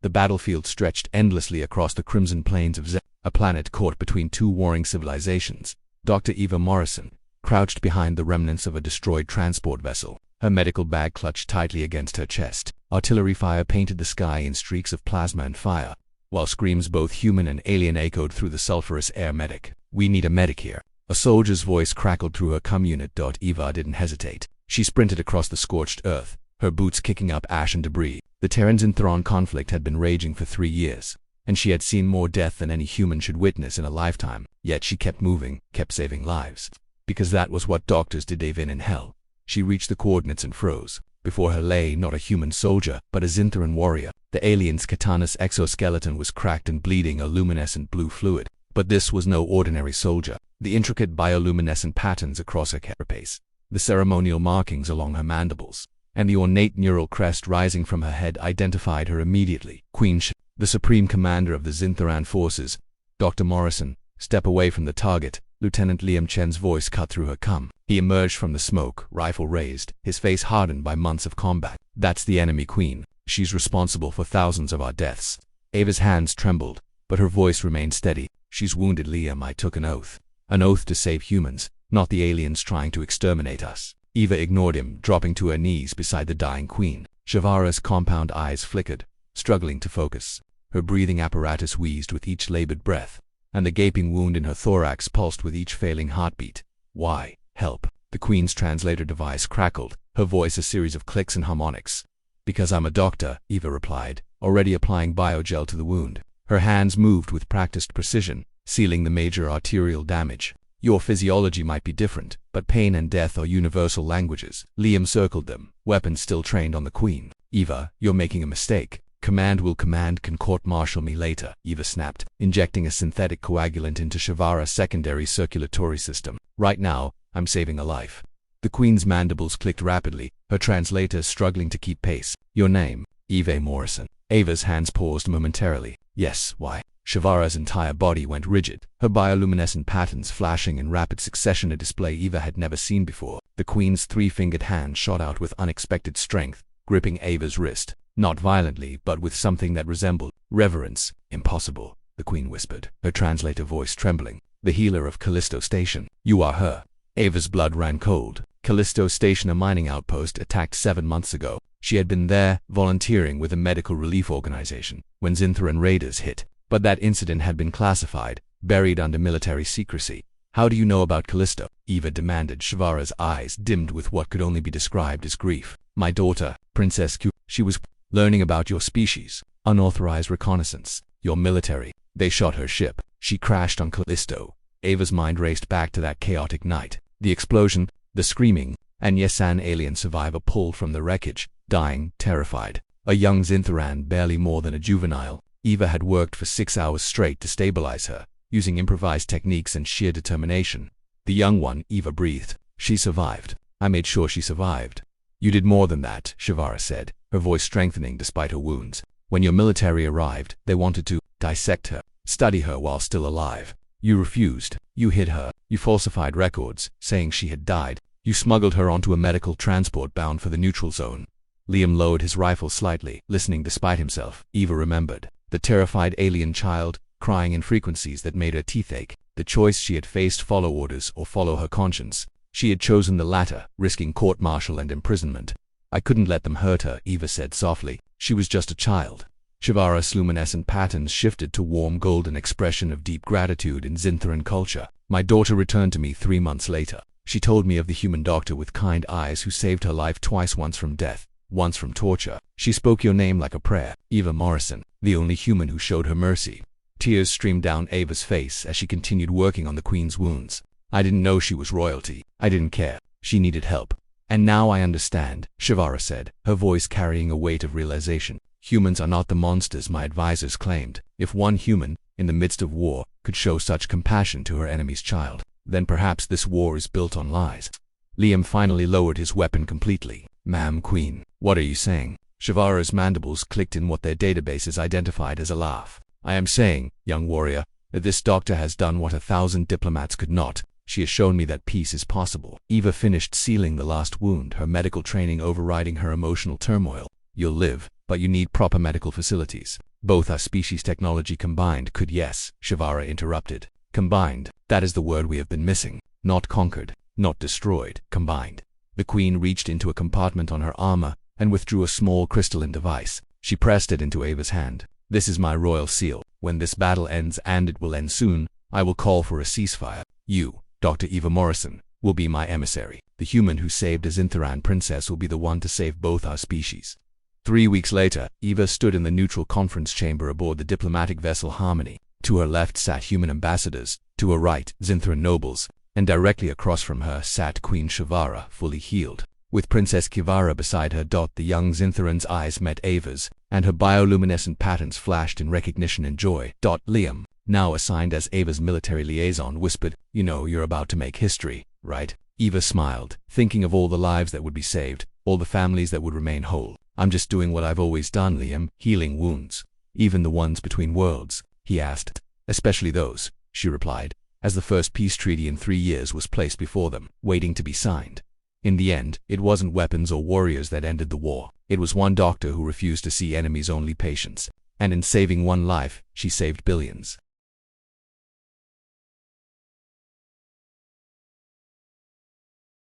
The battlefield stretched endlessly across the crimson plains of a planet caught between two warring civilizations. Dr. Eva Morrison crouched behind the remnants of a destroyed transport vessel, her medical bag clutched tightly against her chest. Artillery fire painted the sky in streaks of plasma and fire, while screams both human and alien echoed through the sulphurous air. Medic. We need a medic here. A soldier's voice crackled through her comm unit. Eva didn't hesitate. She sprinted across the scorched earth, her boots kicking up ash and debris. The Terrans-Thrawn conflict had been raging for 3 years, and she had seen more death than any human should witness in a lifetime. Yet she kept moving, kept saving lives. Because that was what doctors did. Even in hell. She reached the coordinates and froze. Before her lay not a human soldier, but a Zintheran warrior. The alien's katana's exoskeleton was cracked and bleeding a luminescent blue fluid. But this was no ordinary soldier. The intricate bioluminescent patterns across her carapace, the ceremonial markings along her mandibles, and the ornate neural crest rising from her head identified her immediately. Queen Sh, the supreme commander of the Zintheran forces. Dr. Morrison, step away from the target. Lieutenant Liam Chen's voice cut through her comm. He emerged from the smoke, rifle raised, his face hardened by months of combat. That's the enemy queen. She's responsible for thousands of our deaths. Ava's hands trembled, but her voice remained steady. She's wounded, Liam. I took an oath. An oath to save humans, not the aliens trying to exterminate us. Eva ignored him, dropping to her knees beside the dying queen. Shavara's compound eyes flickered, struggling to focus. Her breathing apparatus wheezed with each labored breath, and the gaping wound in her thorax pulsed with each failing heartbeat. Why? Help. The queen's translator device crackled, her voice a series of clicks and harmonics. Because I'm a doctor, Eva replied, already applying biogel to the wound. Her hands moved with practiced precision, sealing the major arterial damage. Your physiology might be different, but pain and death are universal languages. Liam circled them, weapons still trained on the queen. Eva, you're making a mistake. Command will command, can court-martial me later, Eva snapped, injecting a synthetic coagulant into Shavara's secondary circulatory system. Right now, I'm saving a life. The queen's mandibles clicked rapidly, her translator struggling to keep pace. Your name? Eva Morrison. Ava's hands paused momentarily. Yes, why? Shavara's entire body went rigid, her bioluminescent patterns flashing in rapid succession, a display Eva had never seen before. The queen's three-fingered hand shot out with unexpected strength, gripping Ava's wrist. Not violently, but with something that resembled reverence. Impossible, the queen whispered, her translator voice trembling. The healer of Callisto Station. You are her. Ava's blood ran cold. Callisto Station, a mining outpost attacked 7 months ago. She had been there, volunteering with a medical relief organization, when Zintheran raiders hit. But that incident had been classified, buried under military secrecy. How do you know about Callisto? Eva demanded. Shavara's eyes dimmed with what could only be described as grief. My daughter, Princess Q. She was learning about your species. Unauthorized reconnaissance. Your military. They shot her ship. She crashed on Callisto. Ava's mind raced back to that chaotic night. The explosion, the screaming, and yes, an alien survivor pulled from the wreckage, dying, terrified. A young Zintheran, barely more than a juvenile. Eva had worked for 6 hours straight to stabilize her, using improvised techniques and sheer determination. The young one, Eva breathed. She survived. I made sure she survived. You did more than that, Shavara said, her voice strengthening despite her wounds. When your military arrived, they wanted to dissect her, study her while still alive. You refused. You hid her. You falsified records, saying she had died. You smuggled her onto a medical transport bound for the neutral zone. Liam lowered his rifle slightly, listening despite himself. Eva remembered. The terrified alien child, crying in frequencies that made her teeth ache. The choice she had faced: follow orders or follow her conscience. She had chosen the latter, risking court-martial and imprisonment. I couldn't let them hurt her, Eva said softly. She was just a child. Shavara's luminescent patterns shifted to warm golden expression of deep gratitude in Zintheran culture. My daughter returned to me 3 months later. She told me of the human doctor with kind eyes who saved her life twice, once from death, once from torture. She spoke your name like a prayer. Eva Morrison, the only human who showed her mercy. Tears streamed down Ava's face as she continued working on the queen's wounds. I didn't know she was royalty. I didn't care. She needed help. And now I understand, Shavara said, her voice carrying a weight of realization. Humans are not the monsters my advisors claimed. If one human, in the midst of war, could show such compassion to her enemy's child, then perhaps this war is built on lies. Liam finally lowered his weapon completely. Ma'am Queen, what are you saying? Shavara's mandibles clicked in what their databases identified as a laugh. I am saying, young warrior, that this doctor has done what 1,000 diplomats could not. She has shown me that peace is possible. Eva finished sealing the last wound, her medical training overriding her emotional turmoil. You'll live, but you need proper medical facilities. Both our species' technology combined could. Yes, Shivara interrupted. Combined, that is the word we have been missing. Not conquered, not destroyed, combined. The queen reached into a compartment on her armor and withdrew a small crystalline device. She pressed it into Ava's hand. This is my royal seal. When this battle ends, and it will end soon, I will call for a ceasefire. You, Dr. Eva Morrison, will be my emissary. The human who saved a Zintheran princess will be the one to save both our species. 3 weeks later, Eva stood in the neutral conference chamber aboard the diplomatic vessel Harmony. To her left sat human ambassadors, to her right, Zintheran nobles, and directly across from her sat Queen Shivara, fully healed. With Princess Kivara beside her, the young Zintheran's eyes met Ava's, and her bioluminescent patterns flashed in recognition and joy. Liam, now assigned as Ava's military liaison, whispered, "You know you're about to make history, right?" Eva smiled, thinking of all the lives that would be saved, all the families that would remain whole. "I'm just doing what I've always done, Liam, healing wounds." "Even the ones between worlds?" he asked. "Especially those," she replied, as the first peace treaty in 3 years was placed before them, waiting to be signed. In the end, it wasn't weapons or warriors that ended the war. It was one doctor who refused to see enemies, only patients. And in saving one life, she saved billions.